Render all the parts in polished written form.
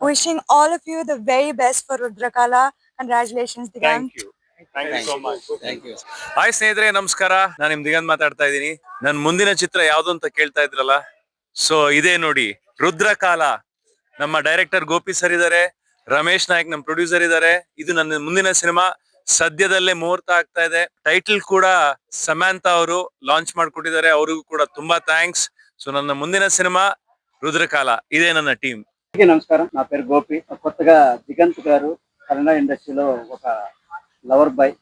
Wishing all of you the very best for Rudrakala. Congratulations, Digant. Thank you so much. Hi ಸ್ನೇಹಿತರೆ, ನಮಸ್ಕಾರ. ನಾನು ನಿಮ್ ದಿಗಂತ್ ಮಾತಾಡ್ತಾ ಇದ್ದೀನಿ. ನನ್ ಮುಂದಿನ ಚಿತ್ರ ಯಾವ್ದು ಅಂತ ಕೇಳ್ತಾ ಇದ್ರಲ್ಲ, ಸೊ ಇದೇ ನೋಡಿ, ರುದ್ರಕಾಲ. ನಮ್ಮ ಡೈರೆಕ್ಟರ್ ಗೋಪಿ ಸರ್ ಇದಾರೆ, ರಮೇಶ್ ನಾಯಕ್ ನಮ್ಮ ಪ್ರೊಡ್ಯೂಸರ್ ಇದಾರೆ. ಇದು ನನ್ನ ಮುಂದಿನ ಸಿನಿಮಾ. ಸದ್ಯದಲ್ಲೇ ಮುಹೂರ್ತ ಆಗ್ತಾ ಇದೆ. ಟೈಟಲ್ ಕೂಡ ಸಮಂತಾ ಅವರು ಲಾಂಚ್ ಮಾಡ್ಕೊಟ್ಟಿದ್ದಾರೆ, ಅವ್ರಿಗೂ ಕೂಡ ತುಂಬಾ ಥ್ಯಾಂಕ್ಸ್. ಸೊ ನನ್ನ ಮುಂದಿನ సినిమా రుద్రకాల. ఇదే ನನ್ನ టీం. నమస్కారం, నా పేరు గోపి. కొత్తగా దిగంత్ గారు కన్నడ ఇండస్ట్రీలో ఒక లవర్ బాయ్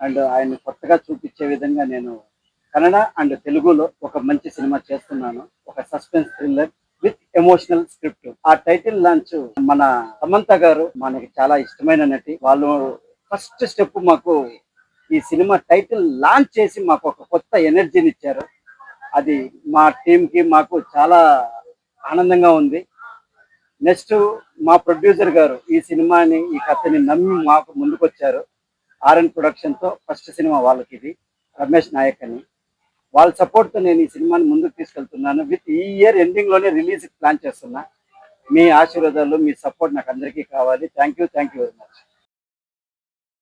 అండ్ ఆయన కొత్తగా చూపించే విధంగా నేను కన్నడ అండ్ తెలుగులో ఒక మంచి సినిమా చేస్తున్నాను. ఒక suspense thriller with emotional script. ఆ టైటిల్ లాంచ్ మన సమంత గారు మనకి చాలా ఇష్టమైన నటి. వాళ్ళు ఫస్ట్ స్టెప్ మాకు ఈ సినిమా టైటిల్ లాంచ్ చేసి మాకు ఒక కొత్త ఎనర్జీని ఇచ్చారు. అది మా టీంకి మాకు చాలా ఆనందంగా ఉంది. నెక్స్ట్ మా ప్రొడ్యూసర్ గారు ఈ సినిమాని, ఈ కథని నమ్మి మాకు ముందుకొచ్చారు. ఆర్ఎన్ ప్రొడక్షన్తో ఫస్ట్ సినిమా వాళ్ళకి ఇది, రమేష్ నాయక్ అని. వాళ్ళ సపోర్ట్తో నేను ఈ సినిమాని ముందుకు తీసుకెళ్తున్నాను. విత్ ఈ ఇయర్ ఎండింగ్లోనే రిలీజ్ ప్లాన్ చేస్తున్నా. మీ ఆశీర్వాదాలు, మీ సపోర్ట్ నాకు అందరికీ కావాలి. Thank you very much.